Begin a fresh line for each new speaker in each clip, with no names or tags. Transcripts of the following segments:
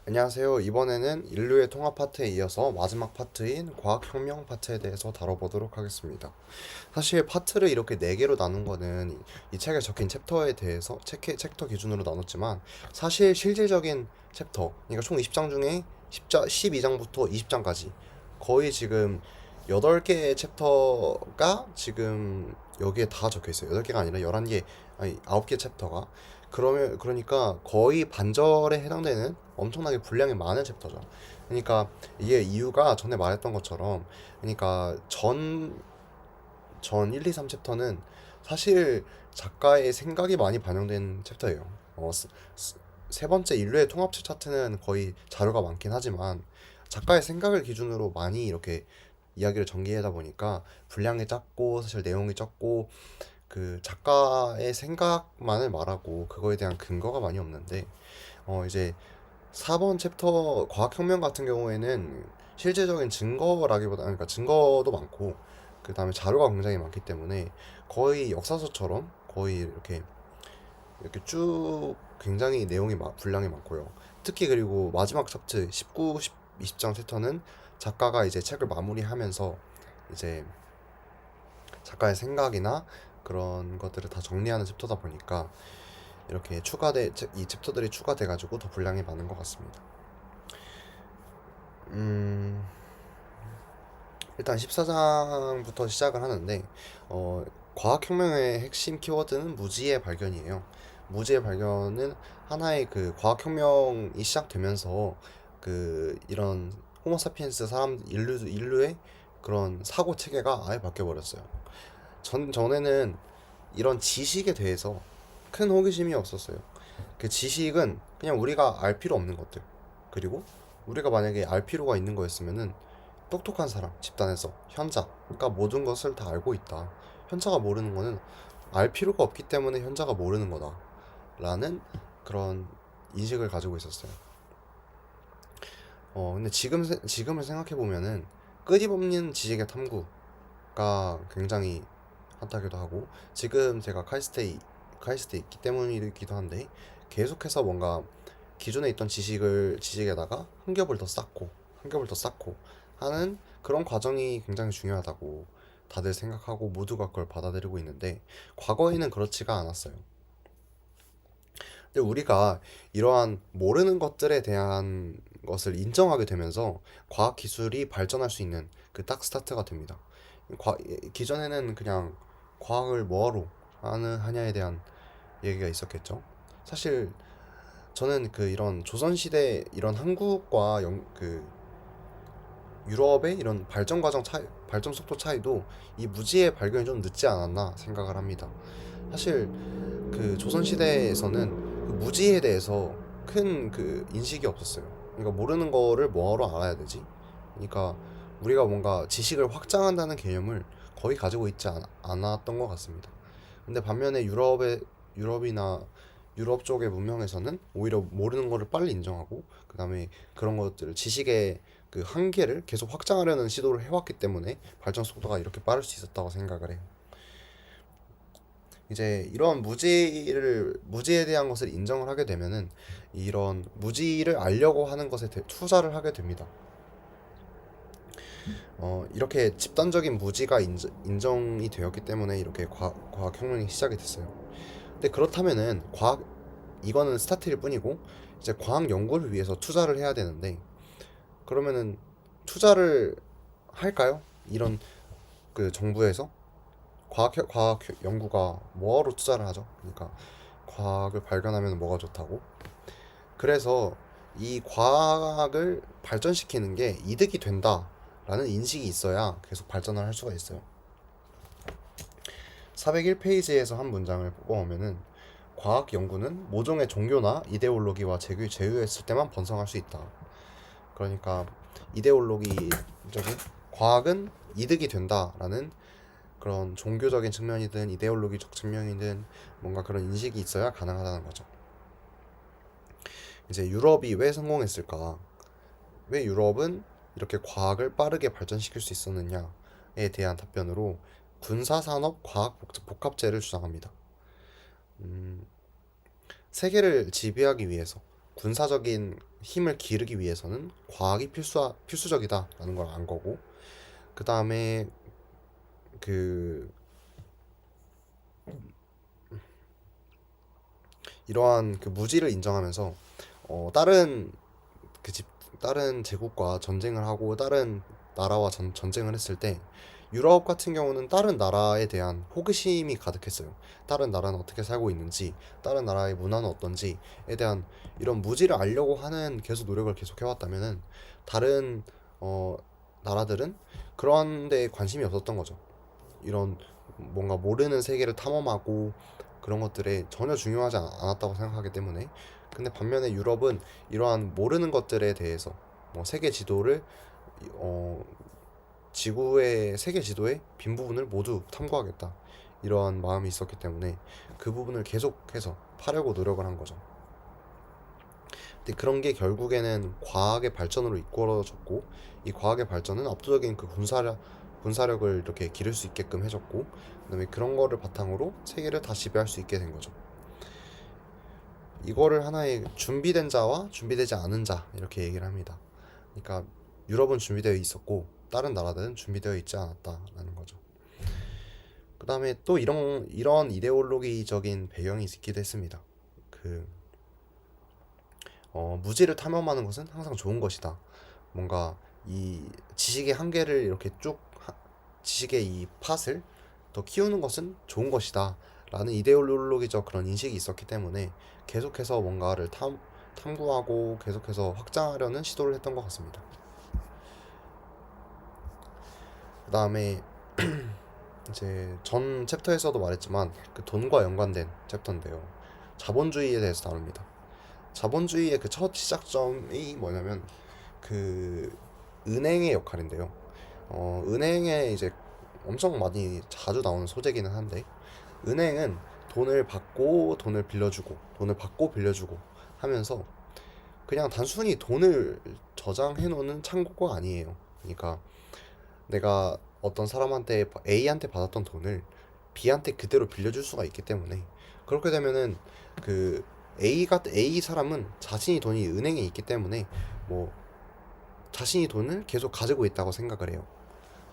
안녕하세요. 이번에는 인류의 통합 파트에 이어서 마지막 파트인 과학혁명 파트에 대해서 다뤄보도록 하겠습니다. 사실 파트를 이렇게 4개로 나눈 거는 이 책에 적힌 챕터에 대해서 챕터 기준으로 나눴지만 사실 실질적인 챕터, 그러니까 총 20장 중에 12장부터 20장까지 거의 지금 8개의 챕터가 지금 여기에 다 적혀 있어요. 8개가 아니라 11개, 아니 9개 챕터가. 그러니까 거의 반절에 해당되는 엄청나게 분량이 많은 챕터죠. 그러니까 이게 이유가 전에 말했던 것처럼, 그러니까 전 1, 2, 3 챕터는 사실 작가의 생각이 많이 반영된 챕터예요. 세 번째 인류의 통합체 차트는 거의 자료가 많긴 하지만 작가의 생각을 기준으로 많이 이렇게 이야기를 전개하다 보니까 분량이 작고 사실 내용이 적고 그 작가의 생각만을 말하고 그거에 대한 근거가 많이 없는데, 이제 4번 챕터 과학혁명 같은 경우에는 실제적인 증거라기보다, 그러니까 증거도 많고 그 다음에 자료가 굉장히 많기 때문에 거의 역사서처럼 거의 이렇게 쭉 굉장히 분량이 많고요. 특히 그리고 마지막 챕터 19, 20장 챕터는 작가가 이제 책을 마무리하면서 이제 작가의 생각이나 그런 것들을 다 정리하는 챕터다 보니까 이렇게 이 챕터들이 추가돼 가지고 더 분량이 많은 것 같습니다. 음, 일단 14장부터 시작을 하는데, 과학혁명의 핵심 키워드는 무지의 발견이에요. 무지의 발견은 하나의 그 과학혁명이 시작되면서 그 이런 호모사피엔스 인류의 그런 사고 체계가 아예 바뀌어 버렸어요. 전에는 이런 지식에 대해서 큰 호기심이 없었어요. 그 지식은 그냥 우리가 알 필요 없는 것들. 그리고 우리가 만약에 알 필요가 있는 거였으면은 똑똑한 사람, 집단에서 현자가 모든 것을 다 알고 있다. 현자가 모르는 거는 알 필요가 없기 때문에 현자가 모르는 거다. 라는 그런 인식을 가지고 있었어요. 근데 지금을 생각해 보면은 끊임없는 지식의 탐구가 굉장히 핫하기도 하고, 지금 제가 카이스트에 있기 때문이기도 한데 계속해서 뭔가 기존에 있던 지식에다가 한 겹을 더 쌓고 하는 그런 과정이 굉장히 중요하다고 다들 생각하고 모두가 그걸 받아들이고 있는데, 과거에는 그렇지가 않았어요. 근데 우리가 이러한 모르는 것들에 대한 것을 인정하게 되면서 과학 기술이 발전할 수 있는 그 딱 스타트가 됩니다. 과, 기존에는 그냥 과학을 뭐하러 하냐에 대한 얘기가 있었겠죠. 사실 저는 그 이런 조선시대 이런 한국과 유럽의 이런 발전 속도 차이도 이 무지의 발견이 좀 늦지 않았나 생각을 합니다. 사실 그 조선시대에서는 그 무지에 대해서 큰 그 인식이 없었어요. 그러니까 모르는 거를 뭐하러 알아야 되지? 그러니까 우리가 뭔가 지식을 확장한다는 개념을 거의 가지고 있지 않았던 것 같습니다. 근데 반면에 유럽이나 유럽 쪽의 문명에서는 오히려 모르는 거를 빨리 인정하고 그 다음에 그런 것들을 지식의 그 한계를 계속 확장하려는 시도를 해왔기 때문에 발전 속도가 이렇게 빠를 수 있었다고 생각을 해요. 이제 이런 무지에 대한 것을 인정을 하게 되면은 이런 무지를 알려고 하는 것에 투자를 하게 됩니다. 이렇게 집단적인 무지가 인정이 되었기 때문에 이렇게 과학혁명이 시작이 됐어요. 근데 그렇다면은 이거는 스타트일 뿐이고 이제 과학 연구를 위해서 투자를 해야 되는데, 그러면은 투자를 할까요? 이런 그 정부에서 과학 연구가 뭐하러 투자를 하죠? 그러니까 과학을 발견하면 뭐가 좋다고? 그래서 이 과학을 발전시키는 게 이득이 된다라는 인식이 있어야 계속 발전을 할 수가 있어요. 401페이지에서 한 문장을 뽑아오면은 과학 연구는 모종의 종교나 이데올로기와 제휴했을 때만 번성할 수 있다. 그러니까 이데올로기적인 과학은 이득이 된다라는 그런 종교적인 측면이든 이데올로기적 측면이든 뭔가 그런 인식이 있어야 가능하다는 거죠. 이제 유럽이 왜 성공했을까? 왜 유럽은 이렇게 과학을 빠르게 발전시킬 수 있었느냐에 대한 답변으로 군사산업 과학 복합제를 주장합니다. 세계를 지배하기 위해서 군사적인 힘을 기르기 위해서는 과학이 필수적이다라는 걸 안 거고, 그 다음에 그 이러한 그 무지를 인정하면서 다른 그 다른 제국과 전쟁을 하고 다른 나라와 전쟁을 했을 때 유럽 같은 경우는 다른 나라에 대한 호기심이 가득했어요. 다른 나라는 어떻게 살고 있는지, 다른 나라의 문화는 어떤지에 대한 이런 무지를 알려고 하는 계속 노력을 계속 해왔다면은 다른 어, 나라들은 그런 데 관심이 없었던 거죠. 이런 뭔가 모르는 세계를 탐험하고 그런 것들에 전혀 중요하지 않았다고 생각하기 때문에. 근데 반면에 유럽은 이러한 모르는 것들에 대해서 세계 지도를 어, 지구의 세계 지도의 빈 부분을 모두 탐구하겠다, 이러한 마음이 있었기 때문에 그 부분을 계속해서 파려고 노력을 한 거죠. 근데 그런 게 결국에는 과학의 발전으로 이끌어졌고, 이 과학의 발전은 압도적인 그 군사력을 이렇게 기를 수 있게끔 해줬고, 그다음에 그런 거를 바탕으로 세계를 다 지배할 수 있게 된 거죠. 이거를 하나의 준비된 자와 준비되지 않은 자, 이렇게 얘기를 합니다. 그러니까 유럽은 준비되어 있었고 다른 나라들은 준비되어 있지 않았다라는 거죠. 그 다음에 또 이런 이데올로기적인 배경이 있기도 했습니다. 그 무지를 탐험하는 것은 항상 좋은 것이다. 뭔가 이 지식의 한계를 이렇게 지식의 이 팥을 더 키우는 것은 좋은 것이다 라는 이데올로기적 그런 인식이 있었기 때문에 계속해서 뭔가를 탐구하고 계속해서 확장하려는 시도를 했던 것 같습니다. 그 다음에 이제 전 챕터에서도 말했지만 그 돈과 연관된 챕터인데요. 자본주의에 대해서 다룹니다. 자본주의의 그 첫 시작점이 뭐냐면 그 은행의 역할인데요. 은행에 이제 엄청 많이 자주 나오는 소재기는 한데, 은행은 돈을 받고 돈을 빌려주고 돈을 받고 빌려주고 하면서 그냥 단순히 돈을 저장해 놓는 창고가 아니에요. 그러니까 내가 어떤 사람한테 A한테 받았던 돈을 B한테 그대로 빌려줄 수가 있기 때문에, 그렇게 되면은 그 A 사람은 자신이 돈이 은행에 있기 때문에 뭐 자신이 돈을 계속 가지고 있다고 생각을 해요.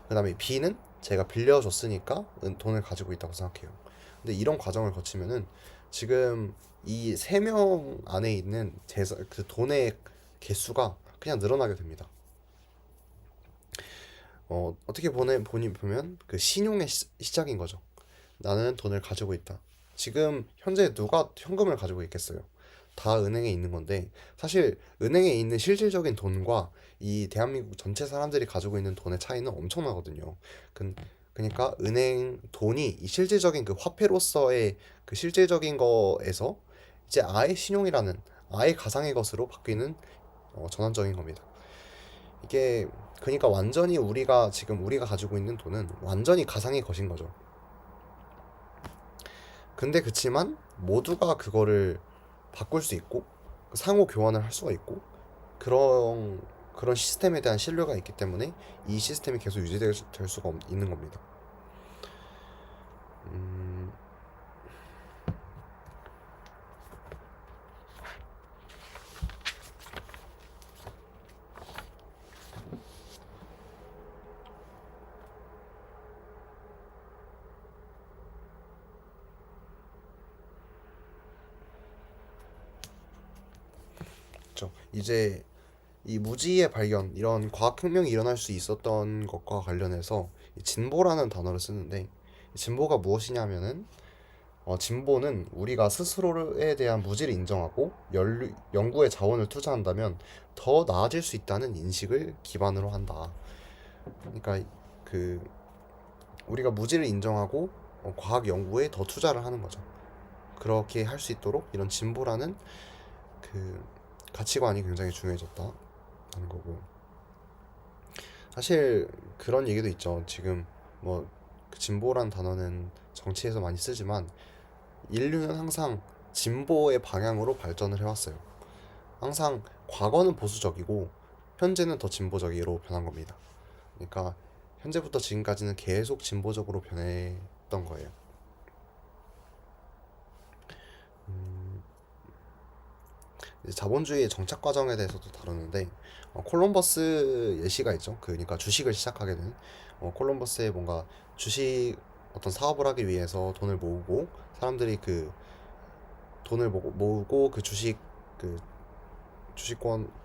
그 다음에 B는 제가 빌려줬으니까 돈을 가지고 있다고 생각해요. 근데 이런 과정을 거치면은 지금 이 세 명 안에 있는 그 돈의 개수가 그냥 늘어나게 됩니다. 어떻게 보면 그 신용의 시작인 거죠. 나는 돈을 가지고 있다. 지금 현재 누가 현금을 가지고 있겠어요? 다 은행에 있는 건데, 사실 은행에 있는 실질적인 돈과 이 대한민국 전체 사람들이 가지고 있는 돈의 차이는 엄청나거든요. 그, 그러니까 은행 돈이 이 실질적인 그 화폐로서의 그 실질적인 거에서 이제 아예 신용이라는 아예 가상의 것으로 바뀌는 전환적인 겁니다. 이게 그러니까 완전히 우리가 가지고 있는 돈은 완전히 가상의 것인 거죠. 근데 그치만 모두가 그거를 바꿀 수 있고 상호 교환을 할 수가 있고 그런 시스템에 대한 신뢰가 있기 때문에 이 시스템이 계속 유지될 수가 있는 겁니다. 음, 그렇죠. 이제 이 무지의 발견, 이런 과학혁명이 일어날 수 있었던 것과 관련해서 이 진보라는 단어를 쓰는데, 이 진보가 무엇이냐면은 진보는 우리가 스스로에 대한 무지를 인정하고 연구에 자원을 투자한다면 더 나아질 수 있다는 인식을 기반으로 한다. 그러니까 그 우리가 무지를 인정하고 과학 연구에 더 투자를 하는 거죠. 그렇게 할 수 있도록 이런 진보라는 그 가치관이 굉장히 중요해졌다는 거고, 사실 그런 얘기도 있죠. 지금 그 진보란 단어는 정치에서 많이 쓰지만 인류는 항상 진보의 방향으로 발전을 해왔어요. 항상 과거는 보수적이고 현재는 더 진보적으로 변한 겁니다. 그러니까 현재부터 지금까지는 계속 진보적으로 변했던 거예요. 이제 자본주의의 정착 과정에 대해서도 다루는데 콜럼버스 예시가 있죠. 그러니까 주식을 시작하게 된 콜럼버스의 뭔가 주식 어떤 사업을 하기 위해서 돈을 모으고 사람들이 그 돈을 모으고 그 그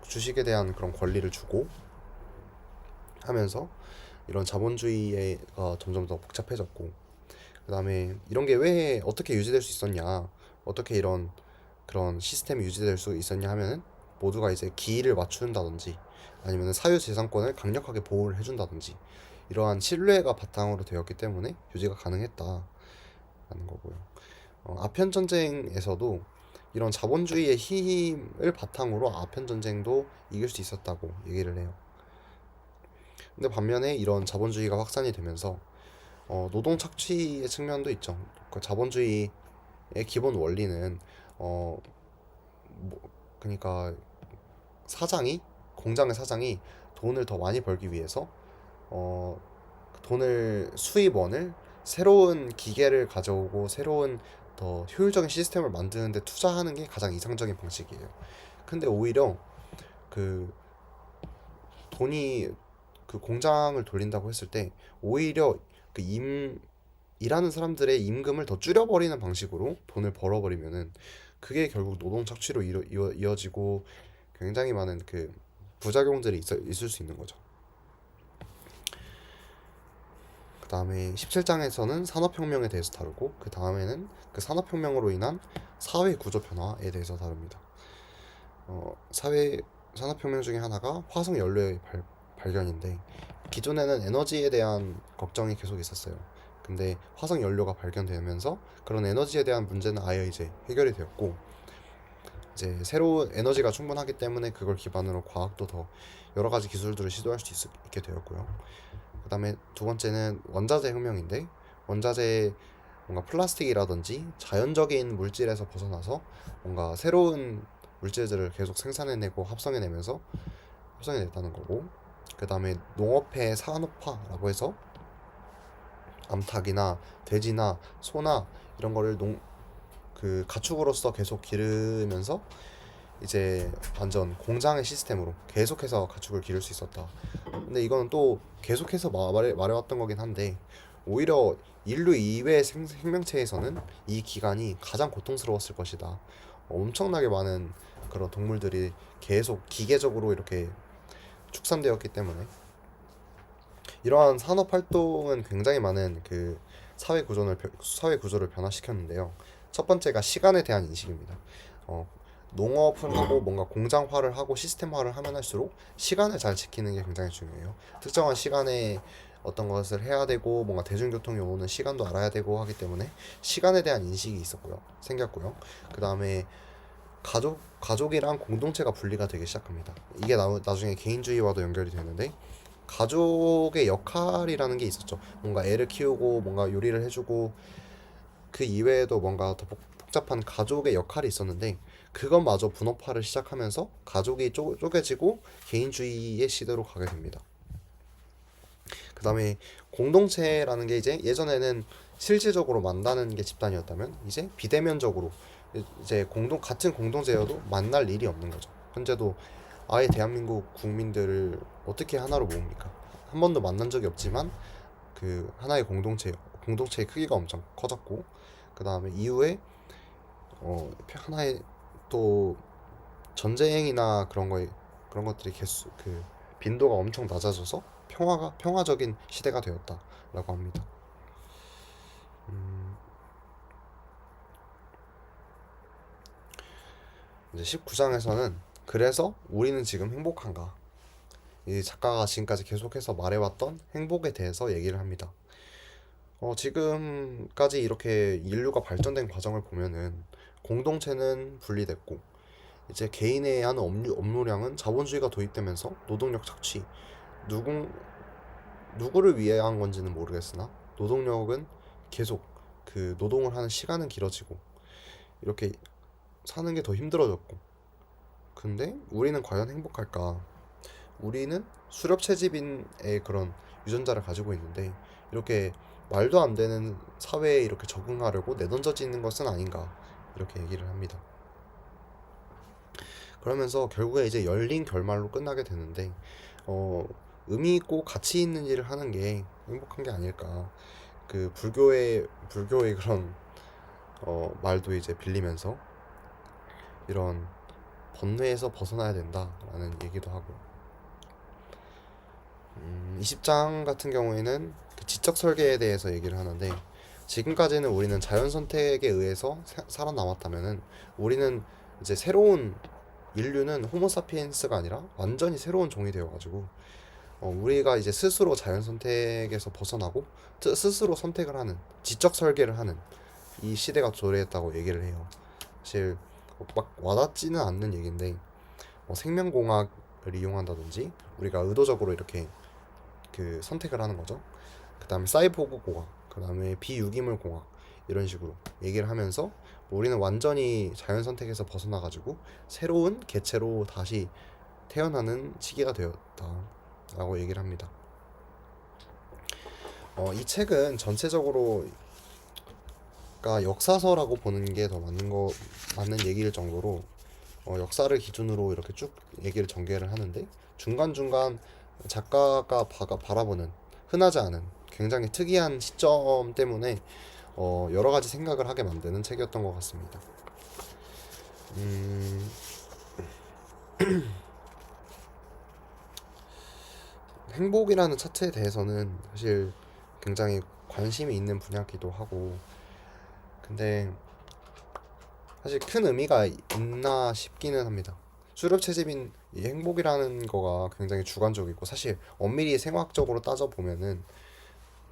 주식에 대한 그런 권리를 주고 하면서 이런 자본주의가 점점 더 복잡해졌고 그다음에 이런 게 왜 어떻게 유지될 수 있었냐 어떻게 이런 그런 시스템이 유지될 수 있었냐 하면은 모두가 이제 기의를 맞춘다든지 아니면 사유재산권을 강력하게 보호를 해준다든지 이러한 신뢰가 바탕으로 되었기 때문에 유지가 가능했다라는 거고요. 아편 전쟁에서도 이런 자본주의의 힘을 바탕으로 아편 전쟁도 이길 수 있었다고 얘기를 해요. 근데 반면에 이런 자본주의가 확산이 되면서 노동 착취의 측면도 있죠. 그 자본주의의 기본 원리는 어, 그러니까 사장이 공장의 사장이 돈을 더 많이 벌기 위해서 어, 돈을 수입원을 새로운 기계를 가져오고 새로운 더 효율적인 시스템을 만드는데 투자하는 게 가장 이상적인 방식이에요. 근데 오히려 그 돈이 그 공장을 돌린다고 했을 때 오히려 일하는 사람들의 임금을 더 줄여버리는 방식으로 돈을 벌어버리면은 그게 결국 노동 착취로 이어지고 굉장히 많은 그 부작용들이 있을 수 있는 거죠. 그 다음에 17장에서는 산업혁명에 대해서 다루고 그 다음에는 그 산업혁명으로 인한 사회 구조 변화에 대해서 다룹니다. 사회 산업혁명 중에 하나가 화석 연료의 발견인데 기존에는 에너지에 대한 걱정이 계속 있었어요. 근데 화석 연료가 발견되면서 그런 에너지에 대한 문제는 아예 이제 해결이 되었고 이제 새로운 에너지가 충분하기 때문에 그걸 기반으로 과학도 더 여러 가지 기술들을 시도할 수 있게 되었고요. 그 다음에 두 번째는 원자재 혁명인데 원자재 뭔가 플라스틱이라든지 자연적인 물질에서 벗어나서 뭔가 새로운 물질들을 계속 생산해내고 합성해냈다는 거고 그 다음에 농업의 산업화라고 해서 암탉이나 돼지나 소나 이런 거를 그 가축으로서 계속 기르면서 이제 완전 공장의 시스템으로 계속해서 가축을 기를 수 있었다. 근데 이거는 또 계속해서 말해왔던 거긴 한데 오히려 인류 이외의 생명체에서는 이 기간이 가장 고통스러웠을 것이다. 엄청나게 많은 그런 동물들이 계속 기계적으로 이렇게 축산되었기 때문에 이러한 산업 활동은 굉장히 많은 그 사회 구조를 변화시켰는데요. 첫 번째가 시간에 대한 인식입니다. 어, 농업을 하고 뭔가 공장화를 하고 시스템화를 하면 할수록 시간을 잘 지키는 게 굉장히 중요해요. 특정한 시간에 어떤 것을 해야 되고 뭔가 대중교통이 오는 시간도 알아야 되고 하기 때문에 시간에 대한 인식이 생겼고요. 그 다음에 가족이랑 공동체가 분리가 되기 시작합니다. 이게 나중에 개인주의와도 연결이 되는데 가족의 역할이라는 게 있었죠. 뭔가 애를 키우고 뭔가 요리를 해주고 그 이외에도 뭔가 더 복잡한 가족의 역할이 있었는데 그것마저 분업화를 시작하면서 가족이 쪼개지고 개인주의의 시대로 가게 됩니다. 그 다음에 공동체라는 게 이제 예전에는 실질적으로 만나는 게 집단이었다면 이제 비대면적으로 이제 같은 공동체여도 만날 일이 없는 거죠. 현재도 아예 대한민국 국민들을 어떻게 하나로 모읍니까? 한 번도 만난 적이 없지만 그 하나의 공동체의 크기가 엄청 커졌고 그 다음에 이후에 하나의 또 전쟁이나 그런 것들이 그 빈도가 엄청 낮아져서 평화적인 시대가 되었다라고 합니다. 이제 19장에서는 그래서 우리는 지금 행복한가? 이 작가가 지금까지 계속해서 말해왔던 행복에 대해서 얘기를 합니다. 지금까지 이렇게 인류가 발전된 과정을 보면은 공동체는 분리됐고 이제 개인의 하는 업무량은 자본주의가 도입되면서 노동력 착취 누구를 위해 한 건지는 모르겠으나 노동력은 계속 그 노동을 하는 시간은 길어지고 이렇게 사는 게 더 힘들어졌고 근데 우리는 과연 행복할까? 우리는 수렵 채집인의 그런 유전자를 가지고 있는데 이렇게 말도 안 되는 사회에 이렇게 적응하려고 내던져지는 것은 아닌가 이렇게 얘기를 합니다. 그러면서 결국에 이제 열린 결말로 끝나게 되는데 어, 의미 있고 가치 있는 일을 하는 게 행복한 게 아닐까. 그 불교의 그런 말도 이제 빌리면서 이런 번뇌에서 벗어나야 된다라는 얘기도 하고 20장 같은 경우에는 그 지적 설계에 대해서 얘기를 하는데 지금까지는 우리는 자연 선택에 의해서 살아남았다면은 우리는 이제 새로운 인류는 호모사피엔스가 아니라 완전히 새로운 종이 되어가지고 우리가 이제 스스로 자연 선택에서 벗어나고 스스로 선택을 하는 지적 설계를 하는 이 시대가 도래했다고 얘기를 해요. 사실 막 와닿지는 않는 얘기인데 생명공학을 이용한다든지 우리가 의도적으로 이렇게 그 선택을 하는 거죠. 그 다음에 사이보그 공학, 그 다음에 비유기물 공학 이런 식으로 얘기를 하면서 우리는 완전히 자연 선택에서 벗어나가지고 새로운 개체로 다시 태어나는 시기가 되었다라고 얘기를 합니다. 이 책은 전체적으로 가 역사서라고 보는 게 더 맞는 얘기일 정도로 역사를 기준으로 이렇게 쭉 얘기를 전개를 하는데 중간중간 작가가 바라보는 흔하지 않은 굉장히 특이한 시점 때문에 여러 가지 생각을 하게 만드는 책이었던 것 같습니다. 음, 행복이라는 차트에 대해서는 사실 굉장히 관심이 있는 분야기도 하고 근데 사실 큰 의미가 있나 싶기는 합니다. 수렵 채집인 이 행복이라는 거가 굉장히 주관적이고 사실 엄밀히 생화학적으로 따져 보면은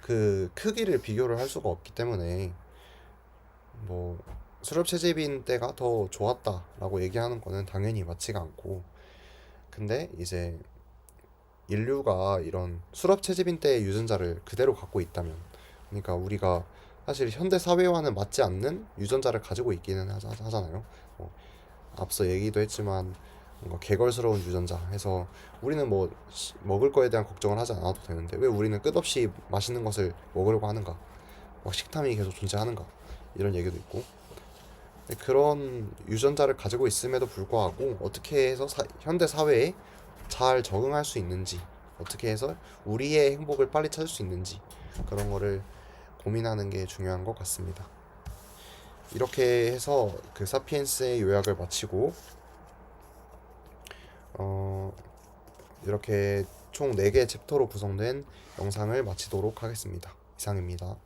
그 크기를 비교를 할 수가 없기 때문에 뭐 수렵 채집인 때가 더 좋았다라고 얘기하는 거는 당연히 맞지가 않고 근데 이제 인류가 이런 수렵 채집인 때의 유전자를 그대로 갖고 있다면 그러니까 우리가 사실 현대 사회와는 맞지 않는 유전자를 가지고 있기는 하잖아요. 어, 앞서 얘기도 했지만 뭔가 개걸스러운 유전자 해서 우리는 뭐 먹을 거에 대한 걱정을 하지 않아도 되는데 왜 우리는 끝없이 맛있는 것을 먹으려고 하는가? 막 식탐이 계속 존재하는가? 이런 얘기도 있고 그런 유전자를 가지고 있음에도 불구하고 어떻게 해서 현대 사회에 잘 적응할 수 있는지 어떻게 해서 우리의 행복을 빨리 찾을 수 있는지 그런 거를 고민하는 게 중요한 것 같습니다. 이렇게 해서 그 사피엔스의 요약을 마치고 어, 이렇게 총 4개 챕터로 구성된 영상을 마치도록 하겠습니다. 이상입니다.